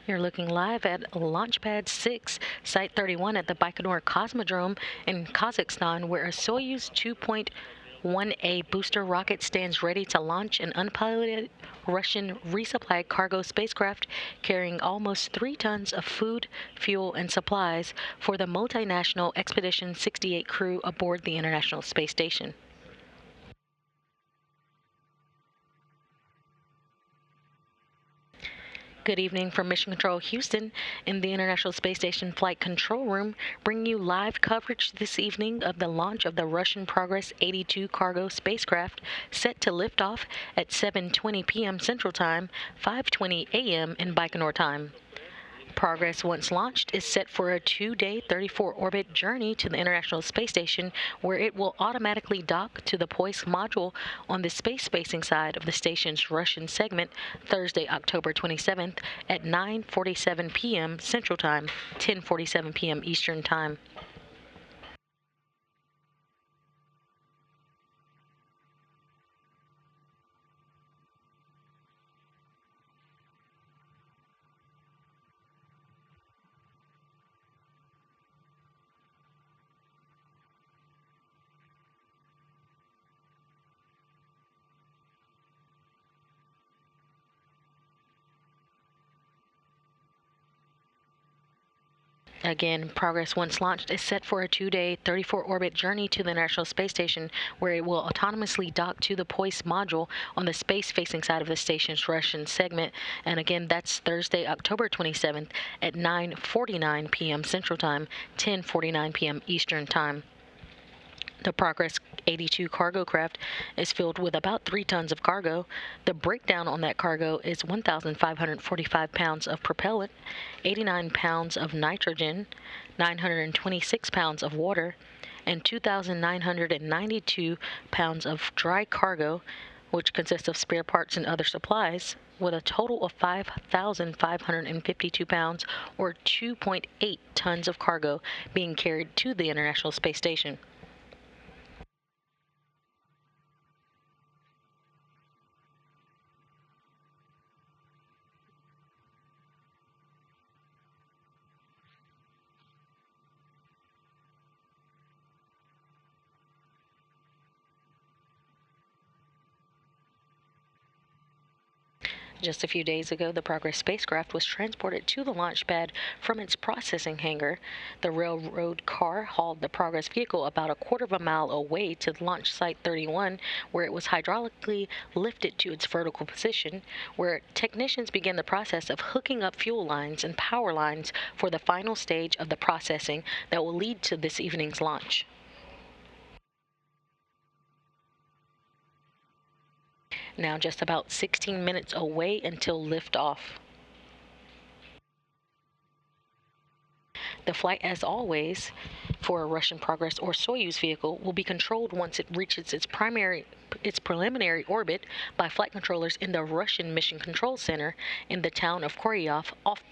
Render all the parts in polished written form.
You're looking live at Launchpad 6, Site 31 at the Baikonur Cosmodrome in Kazakhstan, where a Soyuz 2.1A booster rocket stands ready to launch an unpiloted Russian resupply cargo spacecraft carrying almost 3 tons of food, fuel, and supplies for the multinational Expedition 68 crew aboard the International Space Station. Good evening from Mission Control Houston in the International Space Station Flight Control Room, bringing you live coverage this evening of the launch of the Russian Progress 82 cargo spacecraft set to lift off at 7:20 p.m. Central Time, 5:20 a.m. in Baikonur time. Progress, once launched, is set for a 2-day 34-orbit journey to the International Space Station, where it will automatically dock to the Poisk module on the space-facing side of the station's Russian segment Thursday, October 27th at 9:47 p.m. Central Time, 10:47 p.m. Eastern Time. Again, Progress, once launched, is set for a 2-day 34-orbit journey to the International Space Station, where it will autonomously dock to the Poisk module on the space-facing side of the station's Russian segment. And again, that's Thursday, October 27th at 9:49 p.m. Central Time, 10:49 p.m. Eastern Time. The Progress 82 cargo craft is filled with about 3 tons of cargo. The breakdown on that cargo is 1,545 pounds of propellant, 89 pounds of nitrogen, 926 pounds of water, and 2,992 pounds of dry cargo, which consists of spare parts and other supplies, with a total of 5,552 pounds or 2.8 tons of cargo being carried to the International Space Station. Just a few days ago, the Progress spacecraft was transported to the launch pad from its processing hangar. The railroad car hauled the Progress vehicle about a quarter of a mile away to launch site 31, where it was hydraulically lifted to its vertical position, where technicians began the process of hooking up fuel lines and power lines for the final stage of the processing that will lead to this evening's launch. Now just about 16 minutes away until liftoff. The flight, as always, for a Russian Progress or Soyuz vehicle will be controlled once it reaches its preliminary orbit by flight controllers in the Russian Mission Control Center in the town of Koryov, off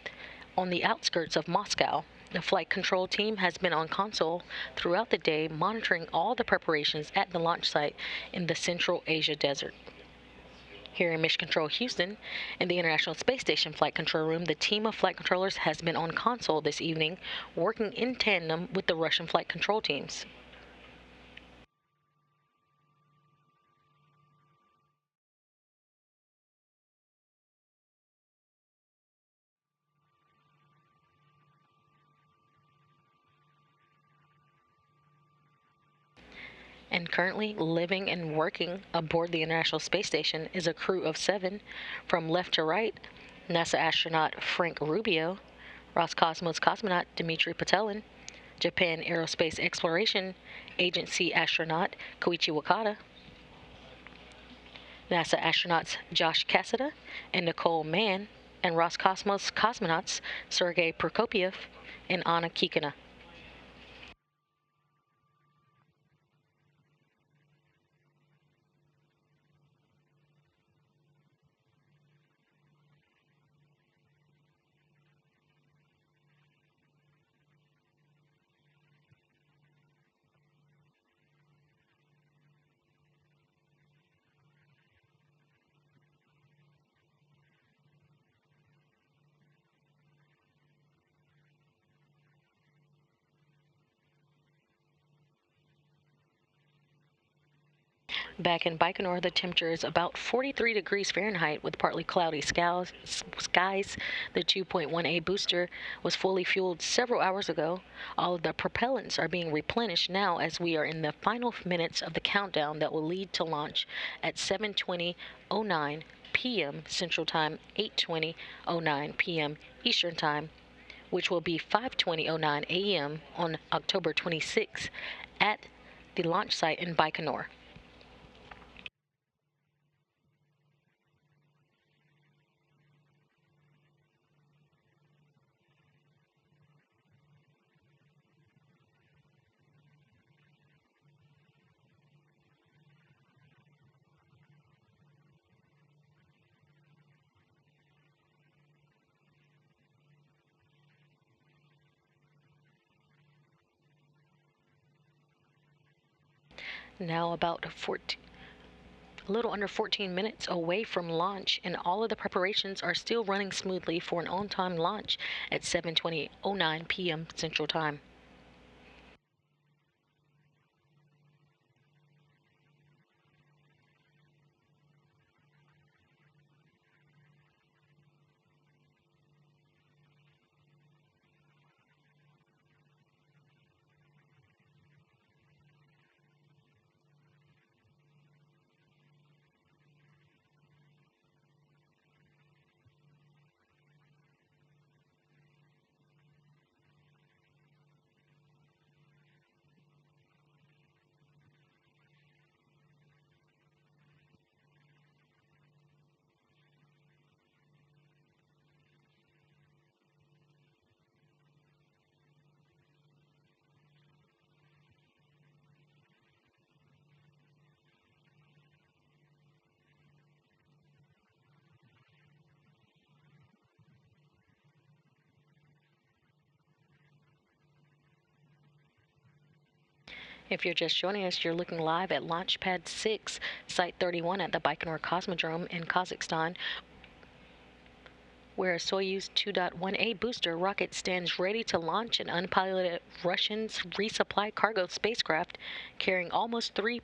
on the outskirts of Moscow. The flight control team has been on console throughout the day, monitoring all the preparations at the launch site in the Central Asia desert. Here in Mission Control Houston, in the International Space Station Flight Control Room, the team of flight controllers has been on console this evening, working in tandem with the Russian flight control teams. And currently living and working aboard the International Space Station is a crew of 7. From left to right, NASA astronaut Frank Rubio, Roscosmos cosmonaut Dmitry Patelin, Japan Aerospace Exploration Agency astronaut Koichi Wakata, NASA astronauts Josh Cassada and Nicole Mann, and Roscosmos cosmonauts Sergei Prokopyev and Anna Kikina. Back in Baikonur, the temperature is about 43 degrees Fahrenheit with partly cloudy skies. The 2.1A booster was fully fueled several hours ago. All of the propellants are being replenished now as we are in the final minutes of the countdown that will lead to launch at 7:20:09 p.m. Central Time, 8:20:09 p.m. Eastern Time, which will be 5:20:09 a.m. on October 26 at the launch site in Baikonur. Now about 14, a little under 14 minutes away from launch, and all of the preparations are still running smoothly for an on-time launch at 7:20:09 p.m. Central Time. If you're just joining us, you're looking live at Launch Pad 6, Site 31 at the Baikonur Cosmodrome in Kazakhstan, where a Soyuz 2.1A booster rocket stands ready to launch an unpiloted Russian resupply cargo spacecraft carrying almost 3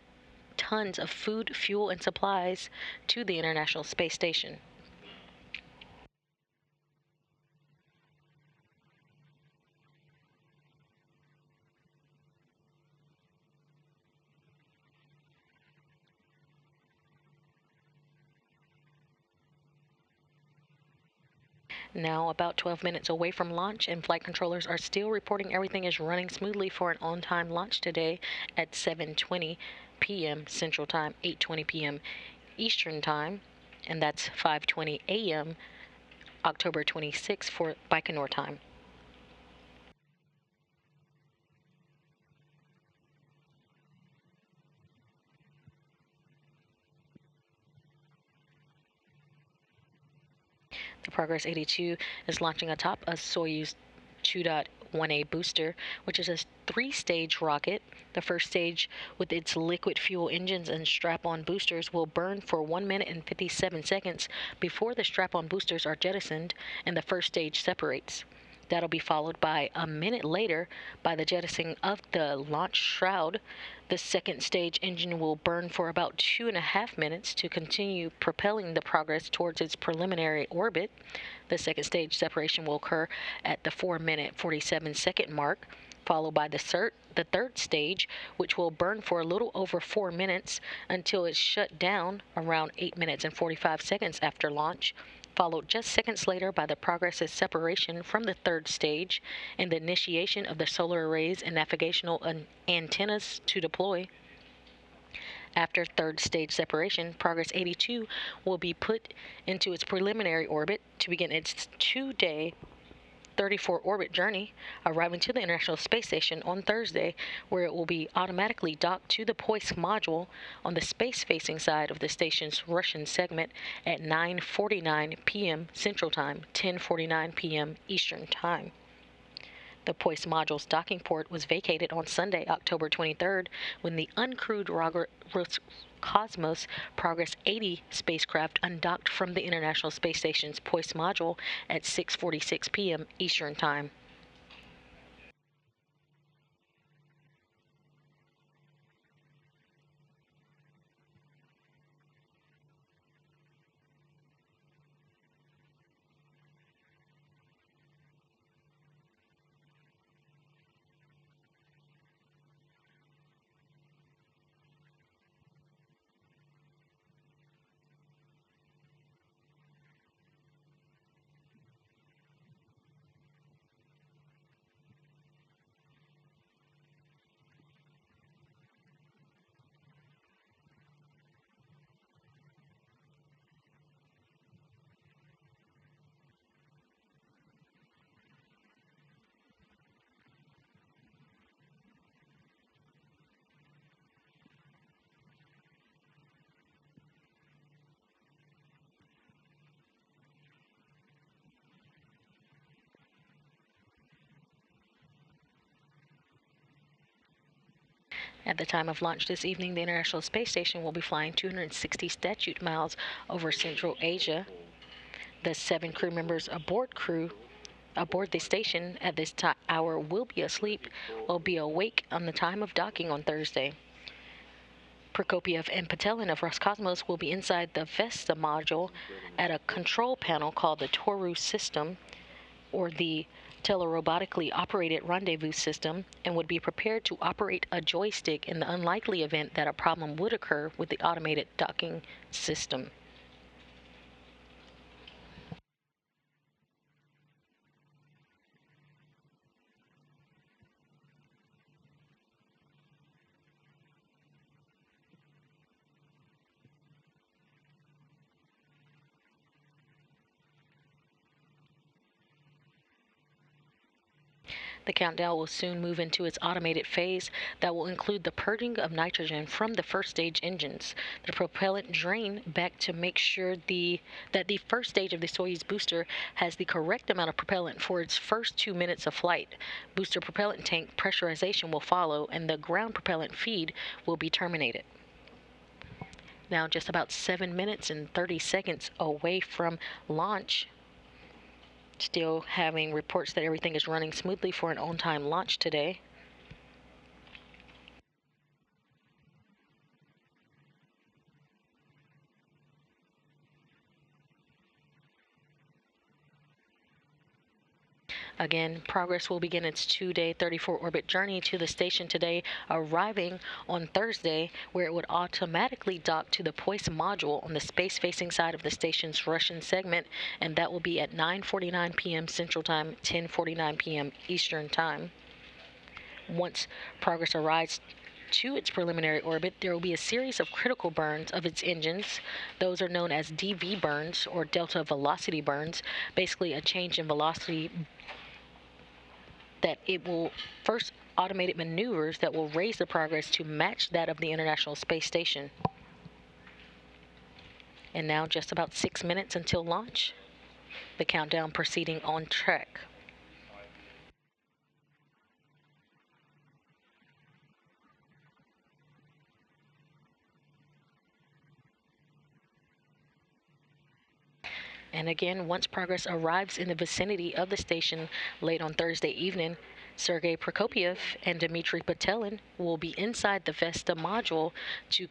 tons of food, fuel, and supplies to the International Space Station. Now about 12 minutes away from launch, and flight controllers are still reporting everything is running smoothly for an on-time launch today at 7:20 p.m. Central Time, 8:20 p.m. Eastern Time, and that's 5:20 a.m. October 26 for Baikonur time. The Progress 82 is launching atop a Soyuz 2.1A booster, which is a three-stage rocket. The first stage, with its liquid fuel engines and strap-on boosters, will burn for 1 minute and 57 seconds before the strap-on boosters are jettisoned and the first stage separates. That'll be followed by a minute later by the jettisoning of the launch shroud. The second stage engine will burn for about 2.5 minutes to continue propelling the Progress towards its preliminary orbit. The second stage separation will occur at the 4-minute 47-second mark, followed by the third stage, which will burn for a little over 4 minutes until it's shut down around 8 minutes and 45 seconds after launch, followed just seconds later by the Progress's separation from the third stage and the initiation of the solar arrays and navigational antennas to deploy. After third stage separation, Progress 82 will be put into its preliminary orbit to begin its 2-day 34 orbit journey, arriving to the International Space Station on Thursday, where it will be automatically docked to the Poisk module on the space-facing side of the station's Russian segment at 9:49 p.m. Central Time, 10:49 p.m. Eastern Time. The Poisk module's docking port was vacated on Sunday, October 23rd, when the uncrewed Roscosmos Progress 80 spacecraft undocked from the International Space Station's Poisk module at 6:46 p.m. Eastern Time. At the time of launch this evening, the International Space Station will be flying 260 statute miles over Central Asia. The 7 crew members aboard the station at this hour will be asleep or be awake on the time of docking on Thursday. Prokopyev and Patelin of Roscosmos will be inside the Vesta module at a control panel called the Toru system, or the telerobotically operated rendezvous system, and would be prepared to operate a joystick in the unlikely event that a problem would occur with the automated docking system. The countdown will soon move into its automated phase that will include the purging of nitrogen from the first stage engines, the propellant drain back to make sure that the first stage of the Soyuz booster has the correct amount of propellant for its first 2 minutes of flight. Booster propellant tank pressurization will follow, and the ground propellant feed will be terminated. Now, just about 7 minutes and 30 seconds away from launch, still having reports that everything is running smoothly for an on-time launch today. Again, Progress will begin its 2-day 34-orbit journey to the station today, arriving on Thursday, where it would automatically dock to the Poisk module on the space-facing side of the station's Russian segment, and that will be at 9:49 p.m. Central Time, 10:49 p.m. Eastern Time. Once Progress arrives to its preliminary orbit, there will be a series of critical burns of its engines. Those are known as DV burns, or delta velocity burns, basically a change in velocity that it will first automated maneuvers that will raise the Progress to match that of the International Space Station. And now just about 6 minutes until launch, the countdown proceeding on track. And again, once Progress arrives in the vicinity of the station late on Thursday evening, Sergei Prokopyev and Dmitry Patelin will be inside the Vesta module to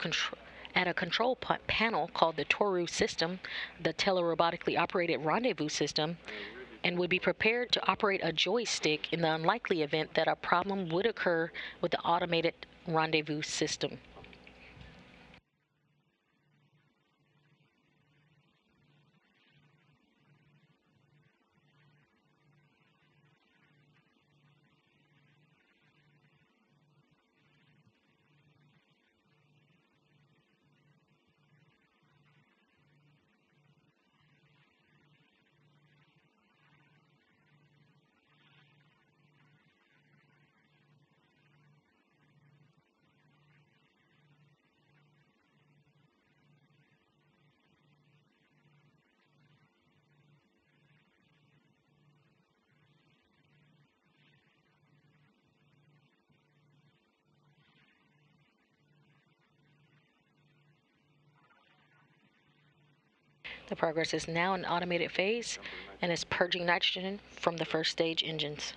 at a control panel called the Toru system, the telerobotically operated rendezvous system, and would be prepared to operate a joystick in the unlikely event that a problem would occur with the automated rendezvous system. The Progress is now in automated phase and is purging nitrogen from the first stage engines.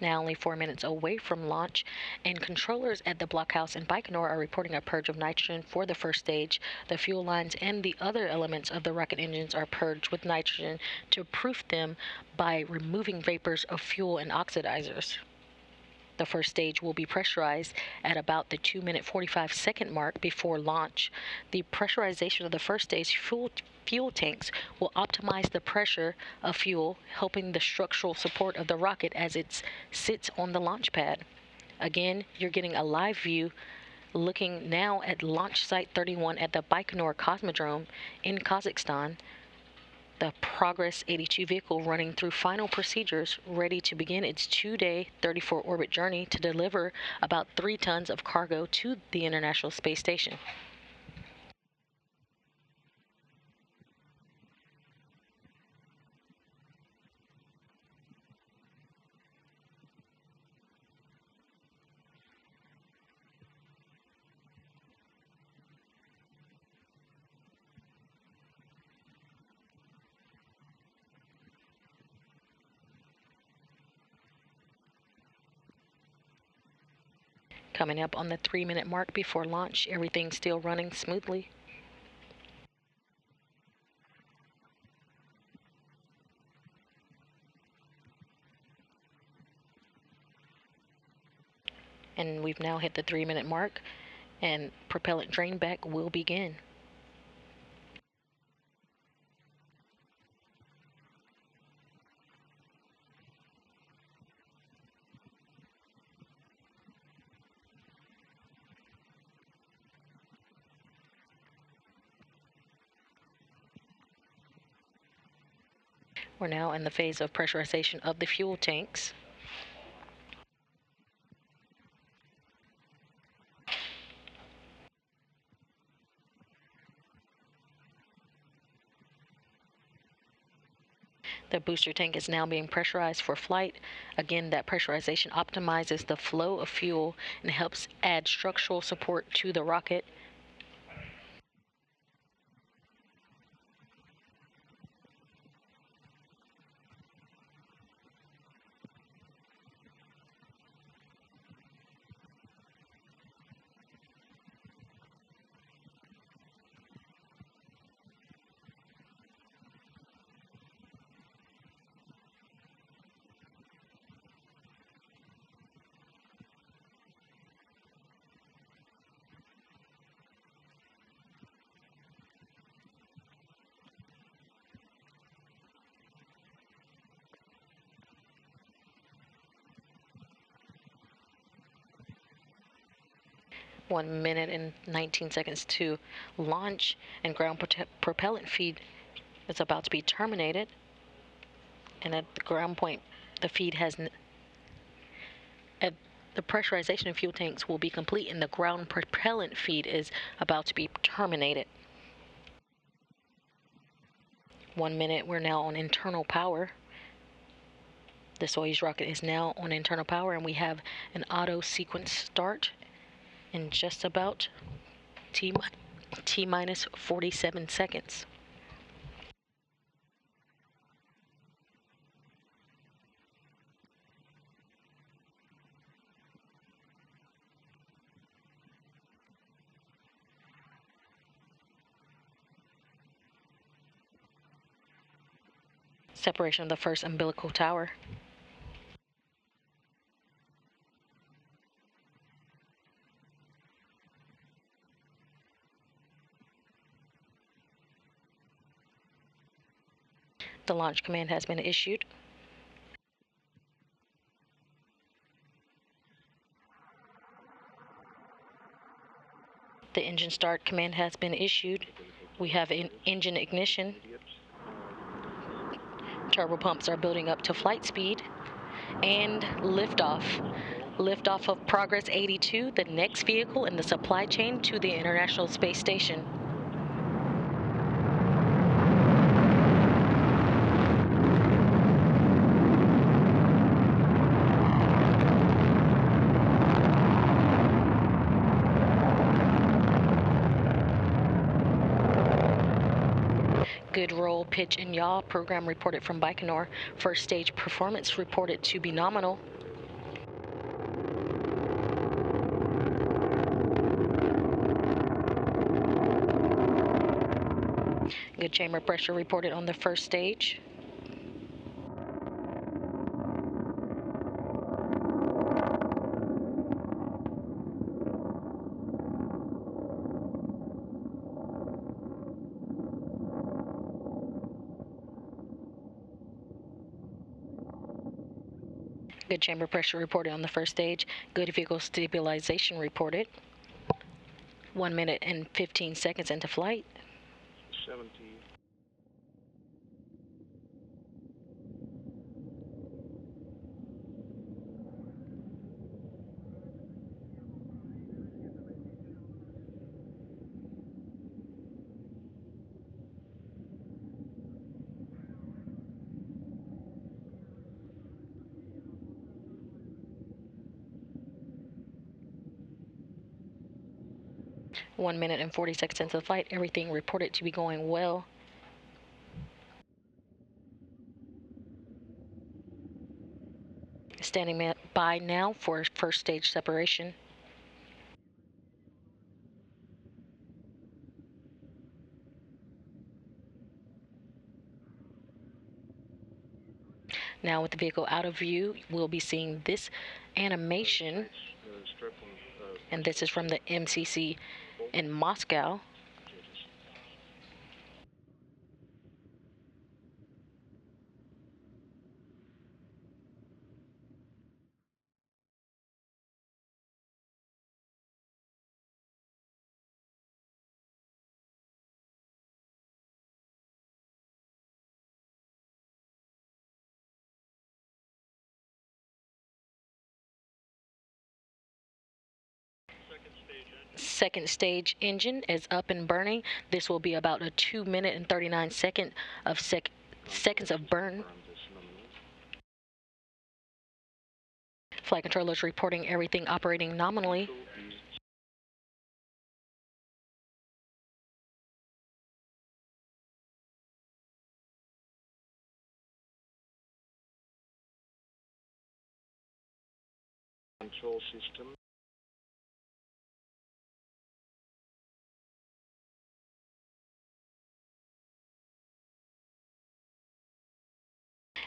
Now only 4 minutes away from launch, and controllers at the blockhouse in Baikonur are reporting a purge of nitrogen for the first stage. The fuel lines and the other elements of the rocket engines are purged with nitrogen to proof them by removing vapors of fuel and oxidizers. The first stage will be pressurized at about the 2-minute 45-second mark before launch. The pressurization of the first stage fuel tanks will optimize the pressure of fuel, helping the structural support of the rocket as it sits on the launch pad. Again, you're getting a live view Looking now at Launch Site 31 at the Baikonur Cosmodrome in Kazakhstan, the Progress 82 vehicle running through final procedures, ready to begin its 2-day 34-orbit journey to deliver about 3 tons of cargo to the International Space Station. Coming up on the 3-minute mark before launch, everything's still running smoothly. And we've now hit the 3-minute mark, and propellant drain back will begin. We're now in the phase of pressurization of the fuel tanks. The booster tank is now being pressurized for flight. Again, that pressurization optimizes the flow of fuel and helps add structural support to the rocket. One minute and 19 seconds to launch, and ground propellant feed is about to be terminated. And at the ground point, the feed has at the pressurization of fuel tanks will be complete, and the ground propellant feed is about to be terminated. 1 minute, we're now on internal power. The Soyuz rocket is now on internal power, and we have an auto sequence start in just about T minus 47 seconds. Separation of the first umbilical tower. The launch command has been issued. The engine start command has been issued. We have an engine ignition. Turbo pumps are building up to flight speed. And liftoff. Liftoff of Progress 82, the next vehicle in the supply chain to the International Space Station. Good roll, pitch, and yaw. Program reported from Baikonur. First stage performance reported to be nominal. Good chamber pressure reported on the first stage. Good chamber pressure reported on the first stage. Good vehicle stabilization reported. 1 minute and 15 seconds into flight. 70. 1 minute and 40 seconds into the flight. Everything reported to be going well. Standing by now for first stage separation. Now with the vehicle out of view, we'll be seeing this animation, and this is from the MCC in Moscow. Second stage engine is up and burning. This will be about a 2 minute and 39 seconds of burn. Flight controllers reporting everything operating nominally. Control system.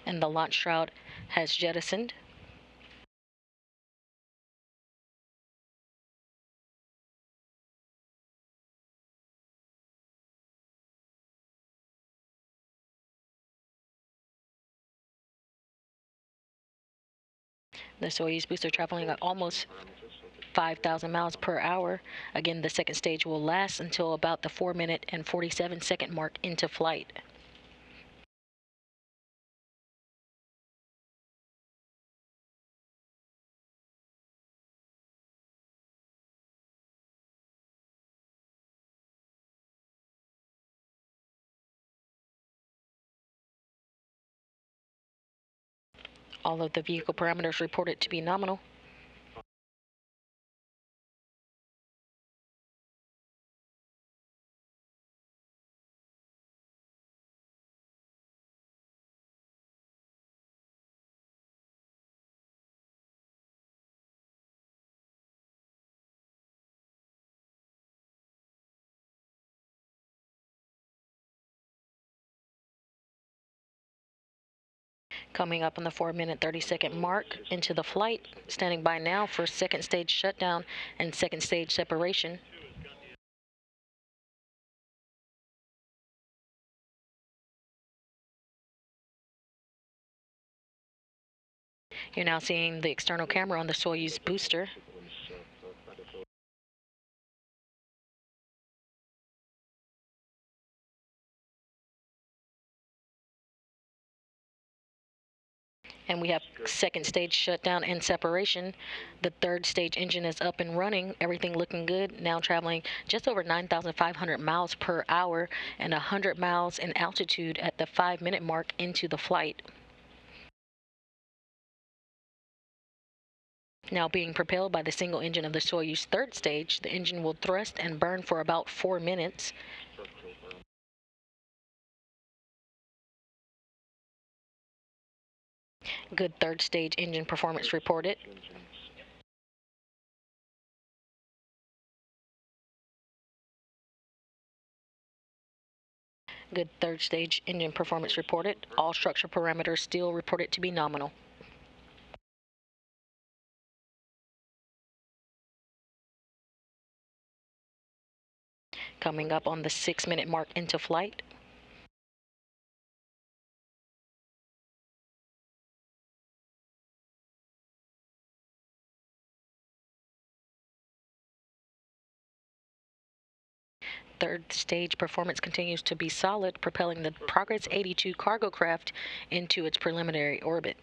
And the launch shroud has jettisoned. The Soyuz booster traveling at almost 5,000 miles per hour. Again, the second stage will last until about the 4 minute and 47 second mark into flight. All of the vehicle parameters reported to be nominal. Coming up on the 4 minute 30 second mark into the flight. Standing by now for second stage shutdown and second stage separation. You're now seeing the external camera on the Soyuz booster. And we have second stage shutdown and separation. The third stage engine is up and running. Everything looking good. Now traveling just over 9,500 miles per hour and 100 miles in altitude at the 5 minute mark into the flight. Now being propelled by the single engine of the Soyuz third stage, the engine will thrust and burn for about 4 minutes. Good third stage engine performance reported. Good third stage engine performance reported. All structure parameters still reported to be nominal. Coming up on the 6 minute mark into flight. Third stage performance continues to be solid, propelling the Progress 82 cargo craft into its preliminary orbit.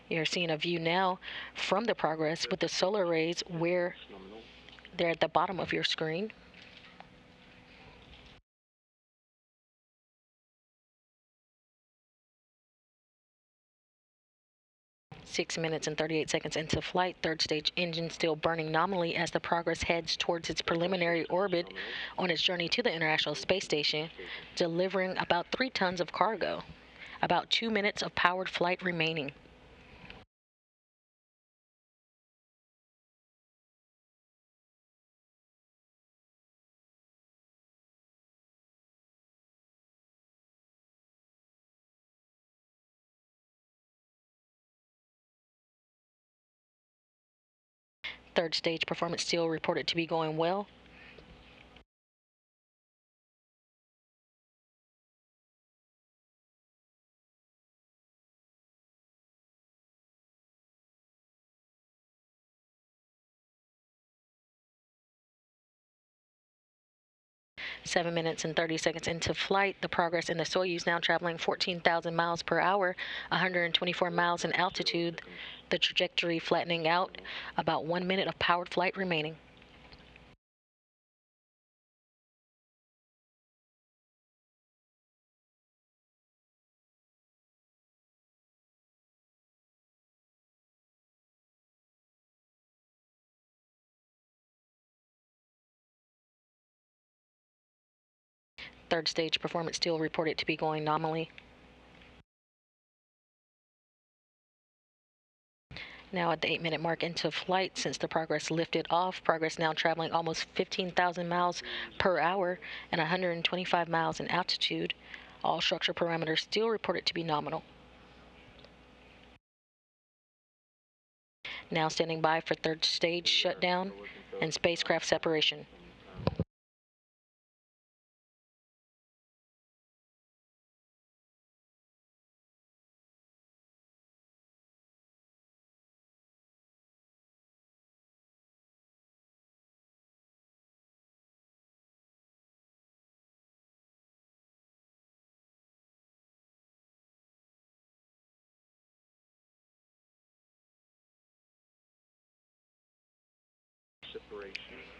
You're seeing a view now from the Progress with the solar arrays where they're at the bottom of your screen. Six minutes and 38 seconds into flight, third stage engine still burning nominally as the Progress heads towards its preliminary orbit on its journey to the International Space Station, delivering about 3 tons of cargo. About 2 minutes of powered flight remaining. Third stage performance still reported to be going well. Seven minutes and 30 seconds into flight, the Progress and the Soyuz now traveling 14,000 miles per hour, 124 miles in altitude, the trajectory flattening out, about 1 minute of powered flight remaining. Third stage performance still reported to be going nominally. Now at the 8-minute mark into flight, since the Progress lifted off, Progress now traveling almost 15,000 miles per hour and 125 miles in altitude. All structure parameters still reported to be nominal. Now standing by for third stage shutdown and spacecraft separation.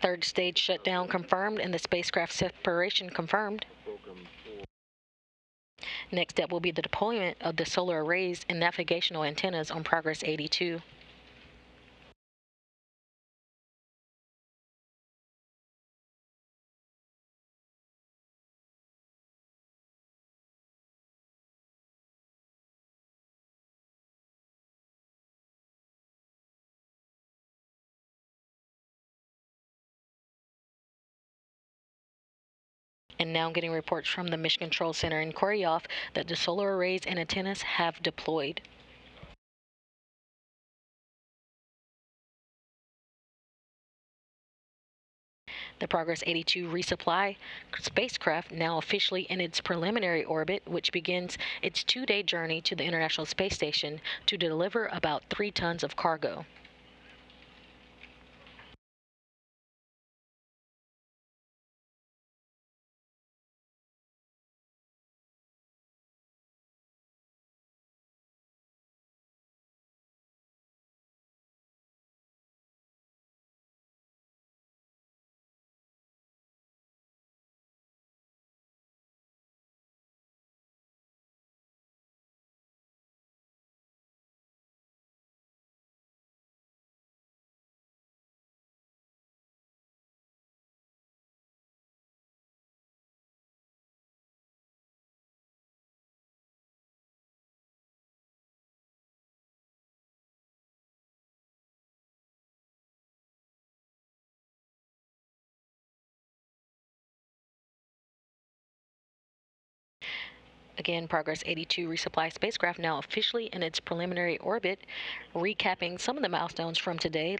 Third stage shutdown confirmed and the spacecraft separation confirmed. Next step will be the deployment of the solar arrays and navigational antennas on Progress 82. And now getting reports from the Mission Control Center in Koryov that the solar arrays and antennas have deployed. The Progress 82 resupply spacecraft now officially in its preliminary orbit, which begins its 2-day journey to the International Space Station to deliver about 3 tons of cargo. Again, Progress 82 resupply spacecraft now officially in its preliminary orbit. Recapping some of the milestones from today,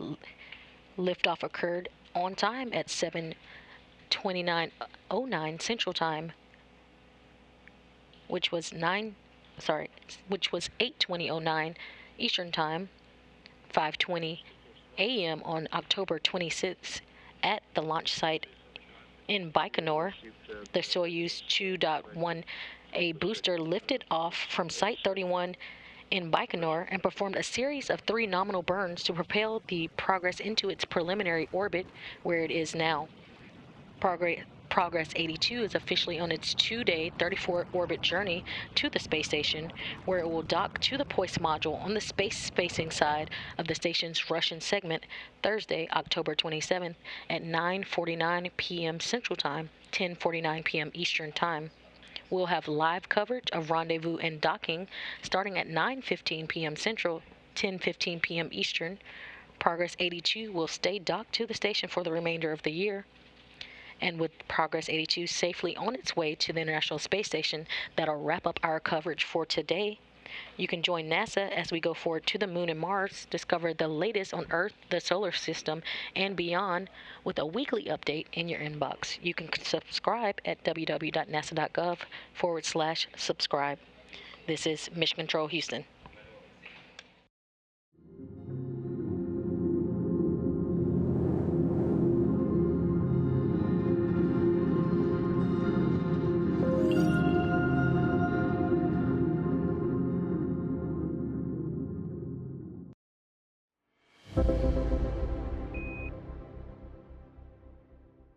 liftoff occurred on time at 7:29:09 Central Time, which was 8:20:09 Eastern Time, 5:20 a.m. on October 26th at the launch site in Baikonur. The Soyuz 2.1A booster lifted off from Site 31 in Baikonur and performed a series of 3 nominal burns to propel the Progress into its preliminary orbit, where it is now. Progress 82 is officially on its 2-day, 34-orbit journey to the space station, where it will dock to the Poisk module on the space-facing side of the station's Russian segment Thursday, October 27th at 9:49 p.m. Central Time, 10:49 p.m. Eastern Time. We'll have live coverage of rendezvous and docking starting at 9:15 p.m. Central, 10:15 p.m. Eastern. Progress 82 will stay docked to the station for the remainder of the year. And with Progress 82 safely on its way to the International Space Station, that'll wrap up our coverage for today. You can join NASA as we go forward to the Moon and Mars, discover the latest on Earth, the solar system, and beyond with a weekly update in your inbox. You can subscribe at www.nasa.gov/subscribe. This is Mission Control Houston.